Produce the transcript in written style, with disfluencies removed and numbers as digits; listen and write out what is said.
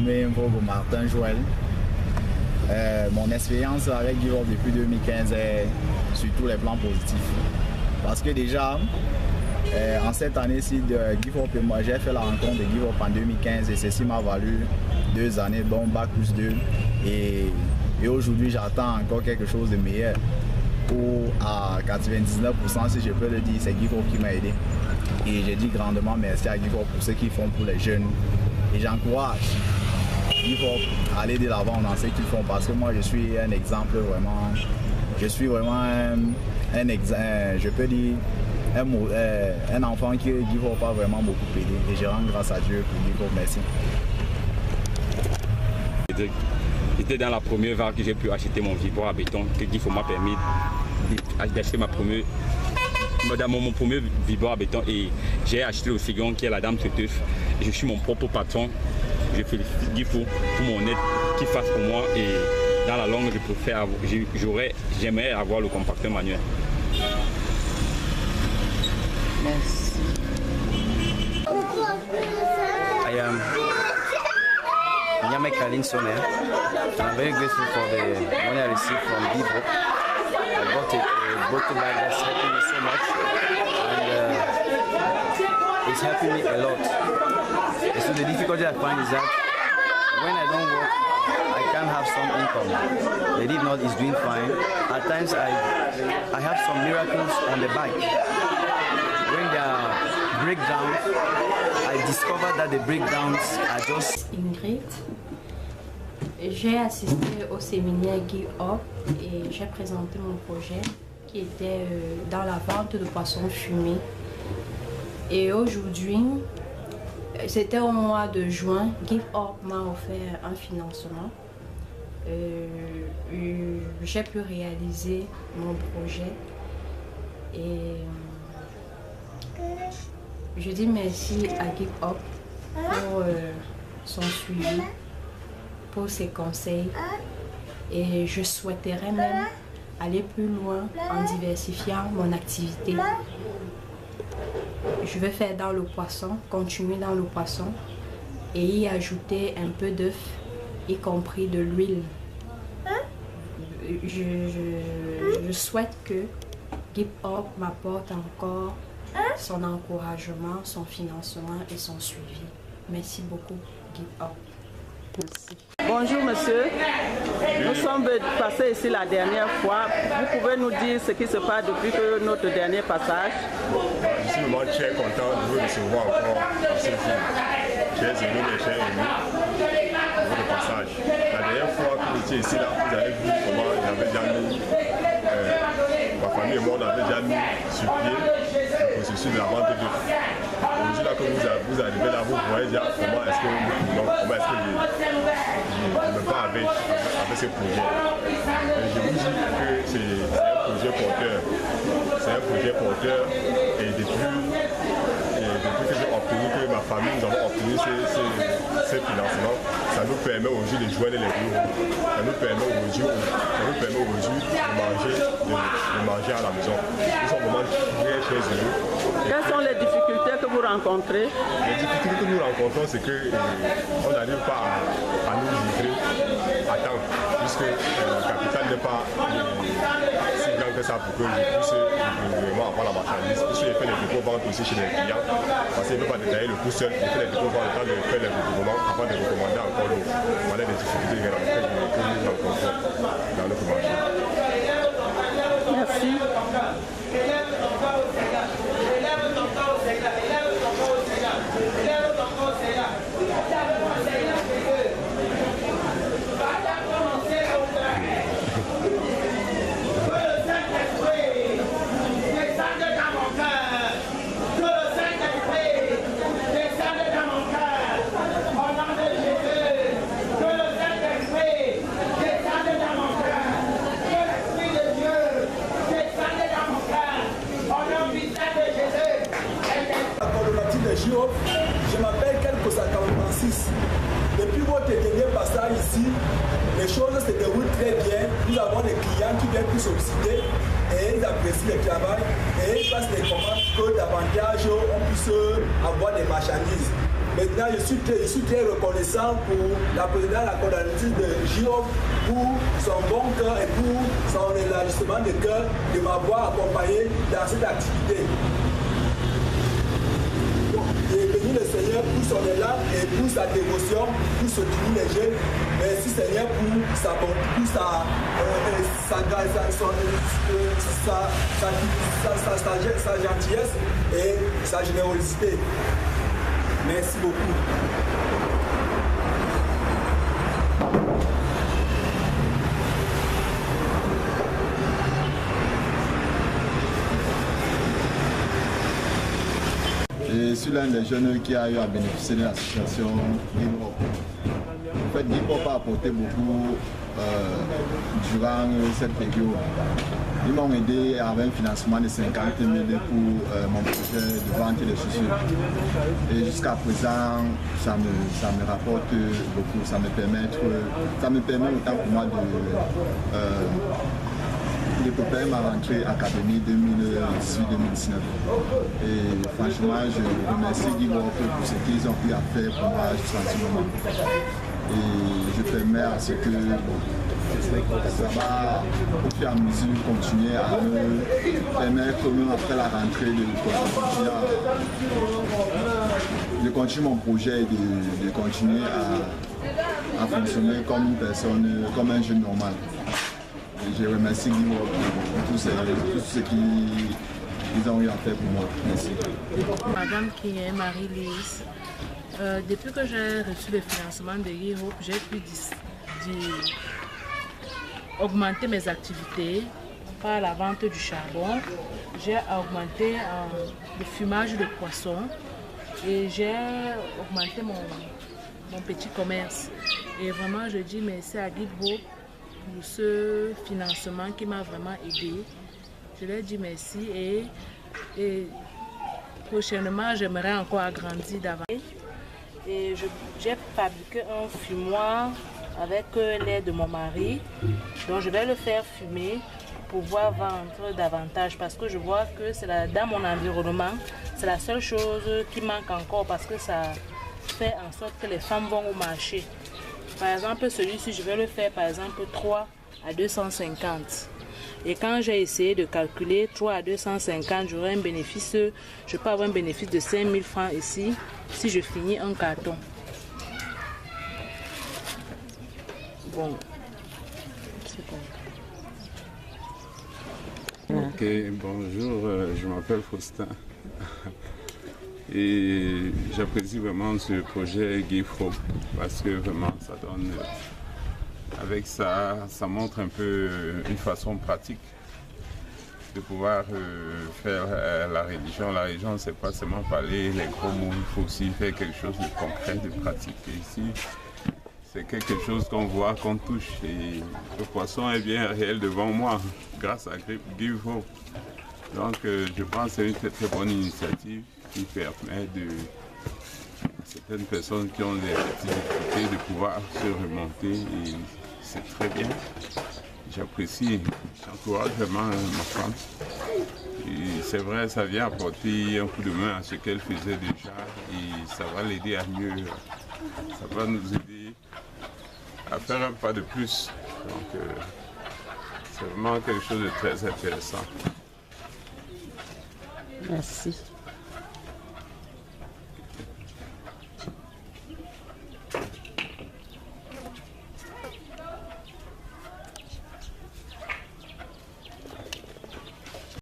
nommé Mvogo Martin Joël. Mon expérience avec Give Up depuis 2015 est sur tous les plans positifs. Parce que déjà, en cette année-ci de Give Up et moi, j'ai fait la rencontre de Give Up en 2015 et ceci m'a valu 2 années, bon bac plus 2. Et aujourd'hui, j'attends encore quelque chose de meilleur. Pour à 99%, si je peux le dire, c'est Give Up qui m'a aidé. Et j'ai dit grandement merci à Give Up pour ce qu'ils font pour les jeunes. Et j'encourage Give Up à aller de l'avant dans ce qu'ils font parce que moi je suis un exemple vraiment. Je suis vraiment un exemple, je peux dire un enfant qui Give Up a vraiment beaucoup aidé. Et je rends grâce à Dieu pour Give Up. Merci. C'était dans la première vague que j'ai pu acheter mon vibreur à béton que Give Up m'a permis d'acheter mon premier vibreur à béton et j'ai acheté le second qui est la Dame Sauteuse. Je suis mon propre patron. Je félicite Give Up pour mon aide qu'il fasse pour moi et dans la longue j'aimerais avoir le compacteur manuel. Merci. I am Nyamek Kalin Soner. I'm very grateful for the money I received from Give Up. I bought a bottle bag that's helping me so much and it's helping me a lot. And so the difficulty I find is that when I don't work, I can't have some income. The Give Not is doing fine. At times I have some miracles on the bike. When there are breakdowns, I discover that the breakdowns are just... Ingrid, j'ai assisté au séminaire Give Up et j'ai présenté mon projet qui était dans la vente de poissons fumés. Et aujourd'hui, c'était au mois de juin, Give Up m'a offert un financement. J'ai pu réaliser mon projet et je dis merci à Give Up pour son suivi, pour ses conseils et je souhaiterais même aller plus loin en diversifiant mon activité. Je vais faire dans le poisson, continuer dans le poisson et y ajouter un peu d'œuf, y compris de l'huile. Je souhaite que Give Up m'apporte encore son encouragement, son financement et son suivi. Merci beaucoup, Give Up. Merci. Bonjour monsieur, nous sommes passés ici la dernière fois. Vous pouvez nous dire ce qui se passe depuis que notre dernier passage? Je suis vraiment très content de vous recevoir encore dans ce jour. Chers amis et chers amis, pour votre passage. La dernière fois que vous étiez ici, là, vous avez vu comment j'avais déjà mis, ma famille et moi, on avait déjà mis sur pied le processus de la vente de l'œuf. Aujourd'hui, là, que vous arrivez là, vous voyez déjà comment est-ce que je me bats avec ce projet. Et je vous dis que c'est un projet porteur. C'est un projet porteur et depuis que j'ai obtenu, que ma famille, nous avons obtenu ces financements, ça nous permet aujourd'hui de joindre les deux. Ça nous permet aujourd'hui de manger à la maison. Nous sommes vraiment très très heureux. Quelles sont les difficultés que vous rencontrez? Les difficultés que nous rencontrons, c'est qu'on n'arrive pas à nous livrer à temps, puisque le capital n'est pas si grand que ça pour que je puisse vraiment avoir la marchandise. Puisque je fais les dépôts-ventes aussi chez les clients, parce qu'il ne peut pas détailler le coût seul. Je fais les dépôts-ventes le temps de faire les recouvrements avant de recommander encore l'eau. Voilà les difficultés que nous rencontrons dans notre marché. Merci. Je m'appelle Kelkosa Francis. Depuis votre dernier passage ici, les choses se déroulent très bien. Nous avons des clients qui viennent nous solliciter et ils apprécient le travail et ils passent des commandes que davantage on puisse avoir des marchandises. Maintenant, je suis très reconnaissant pour la présidente de la coordinatrice de GIOP pour son bon cœur et pour son élargissement de cœur de m'avoir accompagné dans cette activité. Et bénis le Seigneur pour son élan et pour sa dévotion, pour soutenir les jeunes. Merci Seigneur pour sa bonté, pour sa gentillesse et sa générosité. Merci beaucoup. Je suis l'un des jeunes qui a eu à bénéficier de l'association Guivrop. En fait, Guivrop a apporté beaucoup durant cette période. Ils m'ont aidé avec un financement de 50 000 pour mon projet de vente des chaussures. Et jusqu'à présent, ça me rapporte beaucoup. Ça me permet autant pour moi de préparer ma rentrée académie 2018-2019. Et franchement, je remercie Guivrop pour ce qu'ils ont pu faire pour moi jusqu'à ce moment. Et je permets à ce que ça va, au fur et à mesure, continuer à me permettre, même après la rentrée, de continuer mon projet et de continuer à fonctionner comme une personne, comme un jeune normal. Je remercie Guivrop pour tout ce qu'ils ont eu à faire pour moi. Merci. Madame qui est Marie-Lise, depuis que j'ai reçu le financement de Guivrop, j'ai pu augmenter mes activités par la vente du charbon. J'ai augmenté le fumage de poissons et j'ai augmenté mon petit commerce. Et vraiment, je dis merci à Guivrop pour ce financement qui m'a vraiment aidé. Je leur dis merci et prochainement j'aimerais encore agrandir davantage. Et j'ai fabriqué un fumoir avec l'aide de mon mari. Donc je vais le faire fumer pour pouvoir vendre davantage parce que je vois que c'est dans mon environnement, c'est la seule chose qui manque encore parce que ça fait en sorte que les femmes vont au marché. Par exemple, celui-ci, je vais le faire par exemple 3 à 250. Et quand j'ai essayé de calculer 3 à 250, j'aurai un bénéfice, je peux avoir un bénéfice de 5 000 francs ici si je finis un carton. Bon, c'est bon. Ok, bonjour, je m'appelle Faustin. Et j'apprécie vraiment ce projet Guivrop parce que vraiment ça donne, avec ça, ça montre un peu une façon pratique de pouvoir faire la religion. La religion, c'est pas seulement parler les gros mots, il faut aussi faire quelque chose de concret, de pratique. Et ici, c'est quelque chose qu'on voit, qu'on touche. Et le poisson est bien réel devant moi grâce à Guivrop. Donc je pense que c'est une très, très bonne initiative qui permet à certaines personnes qui ont des difficultés de pouvoir se remonter et c'est très bien. J'apprécie, j'encourage vraiment ma femme. Et c'est vrai, ça vient apporter un coup de main à ce qu'elle faisait déjà et ça va l'aider à mieux. Ça va nous aider à faire un pas de plus. Donc c'est vraiment quelque chose de très intéressant. Merci.